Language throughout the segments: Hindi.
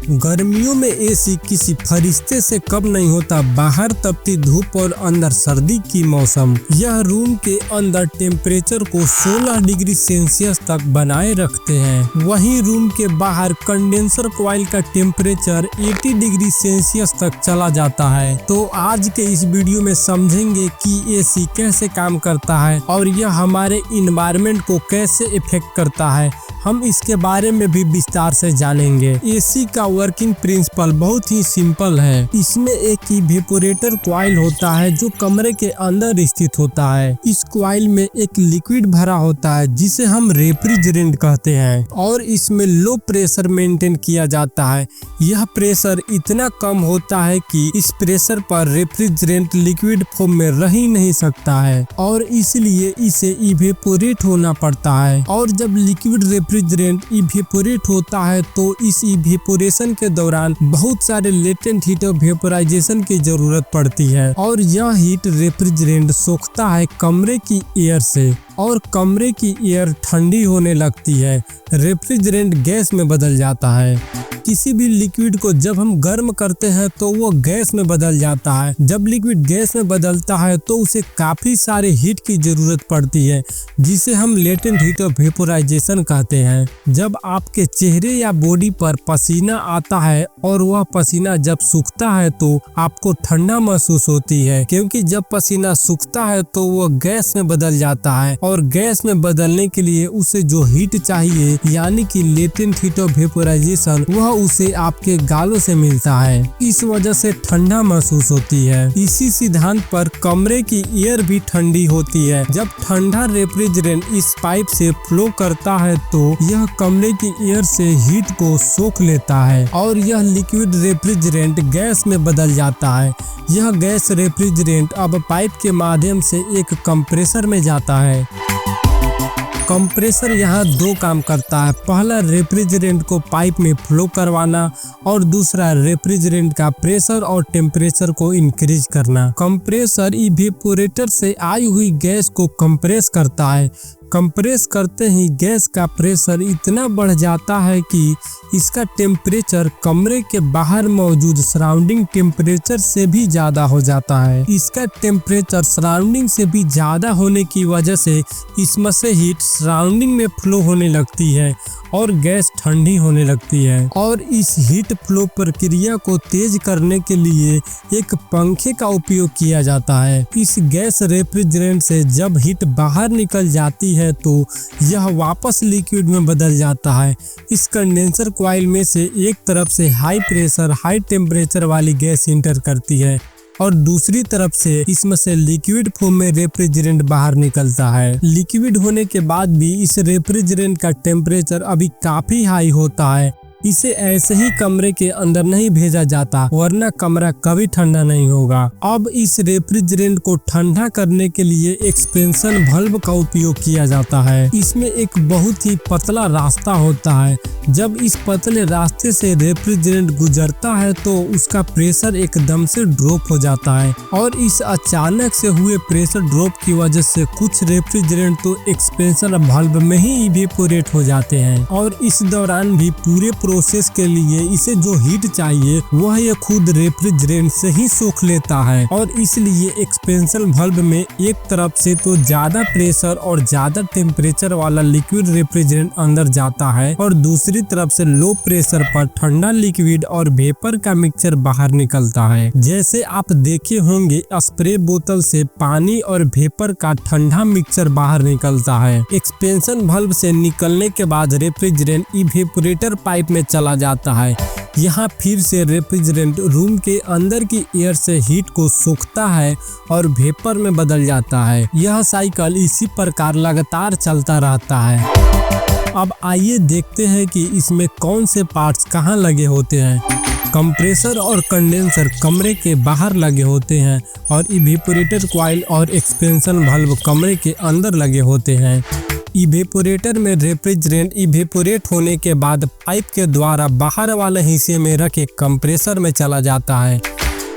गर्मियों में एसी किसी फरिश्ते से कम नहीं होता। बाहर तपती धूप और अंदर सर्दी की मौसम। यह रूम के अंदर टेम्परेचर को 16 डिग्री सेल्सियस तक बनाए रखते हैं। वहीं रूम के बाहर कंडेंसर कॉइल का टेम्परेचर 80 डिग्री सेल्सियस तक चला जाता है। तो आज के इस वीडियो में समझेंगे कि एसी कैसे काम करता है और यह हमारे इन्वायरमेंट को कैसे इफेक्ट करता है। हम इसके बारे में भी विस्तार से जानेंगे। एसी का वर्किंग प्रिंसिपल बहुत ही सिंपल है। इसमें एक इवेपोरेटर कॉइल होता है जो कमरे के अंदर स्थित होता है। इस कॉइल में एक लिक्विड भरा होता है जिसे हम रेफ्रिजरेंट कहते हैं और इसमें लो प्रेशर मेंटेन किया जाता है। यह प्रेशर इतना कम होता है कि इस प्रेशर पर रेफ्रिजरेंट लिक्विड फॉर्म में रह ही नहीं सकता है और इसलिए इसे इवेपोरेट होना पड़ता है। और जब लिक्विड रेफ्रिजरेंट इवेपोरेट होता है तो इस इवेपोरेशन के दौरान बहुत सारे लेटेंट हीट ऑफ वेपोराइजेशन की जरूरत पड़ती है और यह हीट रेफ्रिजरेंट सोखता है कमरे की एयर से और कमरे की एयर ठंडी होने लगती है। रेफ्रिजरेंट गैस में बदल जाता है। किसी भी लिक्विड को जब हम गर्म करते हैं तो वो गैस में बदल जाता है। जब लिक्विड गैस में बदलता है तो उसे काफी सारे हीट की जरूरत पड़ती है जिसे हम लेटेंट हीट ऑफ वेपोराइजेशन कहते हैं। जब आपके चेहरे या बॉडी पर पसीना आता है और वह पसीना जब सूखता है तो आपको ठंडा महसूस होती है, क्योंकि जब पसीना सूखता है तो वह गैस में बदल जाता है और गैस में बदलने के लिए उसे जो हीट चाहिए यानी कि लेटेंट हीट ऑफ वेपोराइजेशन वह उसे आपके गालों से मिलता है। इस वजह से ठंडा महसूस होती है। इसी सिद्धांत पर कमरे की एयर भी ठंडी होती है। जब ठंडा रेफ्रिजरेंट इस पाइप से फ्लो करता है तो यह कमरे की एयर से हीट को सोख लेता है और यह लिक्विड रेफ्रिजरेंट गैस में बदल जाता है। यह गैस रेफ्रिजरेंट अब पाइप के माध्यम से एक कंप्रेसर में जाता है। कंप्रेसर यहाँ दो काम करता है। पहला रेफ्रिजरेंट को पाइप में फ्लो करवाना और दूसरा रेफ्रिजरेंट का प्रेशर और टेम्परेचर को इंक्रीज करना। कंप्रेसर इवेपोरेटर से आई हुई गैस को कंप्रेस करता है। कंप्रेस करते ही गैस का प्रेशर इतना बढ़ जाता है कि इसका टेम्परेचर कमरे के बाहर मौजूद सराउंडिंग टेम्परेचर से भी ज्यादा हो जाता है। इसका टेम्परेचर सराउंडिंग से भी ज्यादा होने की वजह से इसमें से हीट सराउंडिंग में फ्लो होने लगती है और गैस ठंडी होने लगती है। और इस हीट फ्लो प्रक्रिया को तेज करने के लिए एक पंखे का उपयोग किया जाता है। इस गैस रेफ्रिजरेंट से जब हीट बाहर निकल जाती है तो यह वापस लिक्विड में बदल जाता है। इस कंडेंसर कॉइल में से एक तरफ से हाई प्रेशर हाई टेम्परेचर वाली गैस इंटर करती है और दूसरी तरफ से इसमें से लिक्विड फॉर्म में रेफ्रिजरेंट बाहर निकलता है। लिक्विड होने के बाद भी इस रेफ्रिजरेंट का टेम्परेचर अभी काफी हाई होता है। इसे ऐसे ही कमरे के अंदर नहीं भेजा जाता वरना कमरा कभी ठंडा नहीं होगा। अब इस रेफ्रिजरेंट को ठंडा करने के लिए एक्सपेंशन वाल्व का उपयोग किया जाता है। इसमें एक बहुत ही पतला रास्ता होता है। जब इस पतले रास्ते से रेफ्रिजरेंट गुजरता है तो उसका प्रेशर एकदम से ड्रॉप हो जाता है और इस अचानक से हुए प्रेशर ड्रॉप की वजह से कुछ रेफ्रिजरेंट तो एक्सपेंशन वाल्व में ही इवेपोरेट हो जाते हैं और इस दौरान भी पूरे प्रोसेस के लिए इसे जो हीट चाहिए वह ये खुद रेफ्रिजरेंट से ही सोख लेता है और इसलिए एक्सपेंशन वाल्व में एक तरफ से तो ज्यादा प्रेशर और ज्यादा टेम्परेचर वाला लिक्विड रेफ्रिजरेंट अंदर जाता है और दूसरी तरफ से लो प्रेशर पर ठंडा लिक्विड और वेपर का मिक्सचर बाहर निकलता है। जैसे आप देखे होंगे स्प्रे बोतल से पानी और वेपर का ठंडा मिक्सचर बाहर निकलता है। एक्सपेंशन वाल्व से निकलने के बाद रेफ्रिजरेंट इवेपोरेटर पाइप में चला जाता है। यहाँ फिर से रेफ्रिजरेंट रूम के अंदर की एयर से हीट को सोखता है और वेपर में बदल जाता है। यह साइकिल इसी प्रकार लगातार चलता रहता है। अब आइए देखते हैं कि इसमें कौन से पार्ट्स कहाँ लगे होते हैं। कंप्रेसर और कंडेंसर कमरे के बाहर लगे होते हैं और इवेपोरेटर कॉइल और एक्सपेंशन वाल्व कमरे के अंदर लगे होते हैं। इवेपोरेटर में रेफ्रिजरेंट इवेपोरेट होने के बाद पाइप के द्वारा बाहर वाले हिस्से में रखे कंप्रेसर में चला जाता है।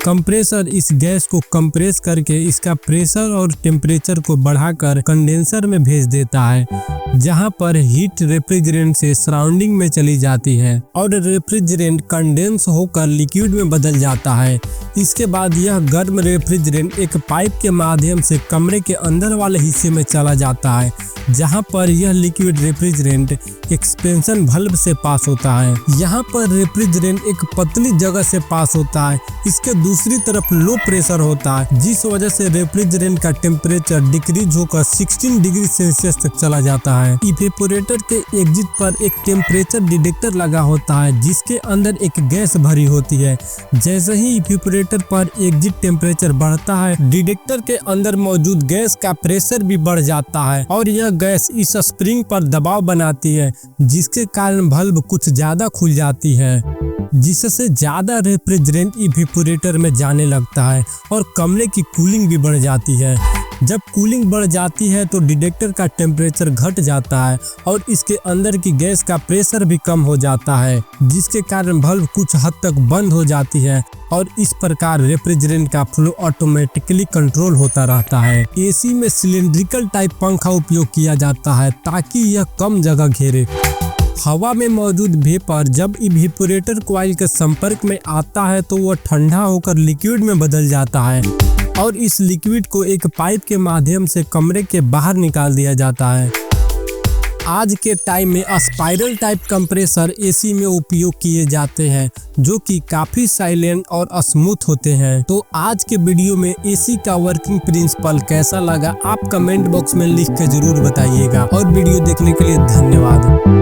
कंप्रेसर इस गैस को कंप्रेस करके इसका प्रेशर और टेम्परेचर को बढ़ाकर कंडेंसर में भेज देता है, जहां पर हीट रेफ्रिजरेंट से सराउंडिंग में चली जाती है और रेफ्रिजरेंट कंडेंस होकर लिक्विड में बदल जाता है। इसके बाद यह गर्म रेफ्रिजरेंट एक पाइप के माध्यम से कमरे के अंदर वाले हिस्से में चला जाता है, जहां पर यह लिक्विड रेफ्रिजरेंट एक्सपेंशन वाल्व से पास होता है। यहाँ पर रेफ्रिजरेंट एक पतली जगह से पास होता है। इसके दूसरी तरफ लो प्रेशर होता है, जिस वजह से रेफ्रिजरेंट का टेम्परेचर डिक्रीज होकर 16 डिग्री सेल्सियस तक चला जाता है। इवेपोरेटर के एग्जिट पर एक टेम्परेचर डिटेक्टर लगा होता है, जिसके अंदर एक गैस भरी होती है। जैसे ही इवेपोरेटर पर एग्जिट टेम्परेचर बढ़ता है, डिटेक्टर के अंदर मौजूद गैस का प्रेशर भी बढ़ जाता है और यह गैस इस स्प्रिंग पर दबाव बनाती है, जिसके कारण वाल्व कुछ ज्यादा खुल जाती है, जिससे ज्यादा रेफ्रिजरेंट इवेपोरेटर में जाने लगता है और कमरे की कूलिंग भी बढ़ जाती है। जब कूलिंग बढ़ जाती है तो डिटेक्टर का टेम्परेचर घट जाता है और इसके अंदर की गैस का प्रेशर भी कम हो जाता है, जिसके कारण वाल्व कुछ हद तक बंद हो जाती है और इस प्रकार रेफ्रिजरेंट का फ्लो ऑटोमेटिकली कंट्रोल होता रहता है। एसी में सिलिंड्रिकल टाइप पंखा उपयोग किया जाता है ताकि यह कम जगह घेरे। हवा में मौजूद वेपर जब इवेपोरेटर कॉइल के संपर्क में आता है तो वह ठंडा होकर लिक्विड में बदल जाता है और इस लिक्विड को एक पाइप के माध्यम से कमरे के बाहर निकाल दिया जाता है। आज के टाइम में स्पाइरल टाइप कंप्रेसर एसी में उपयोग किए जाते हैं, जो कि काफी साइलेंट और स्मूथ होते हैं। तो आज के वीडियो में एसी का वर्किंग प्रिंसिपल कैसा लगा आप कमेंट बॉक्स में लिख के जरूर बताइएगा और वीडियो देखने के लिए धन्यवाद।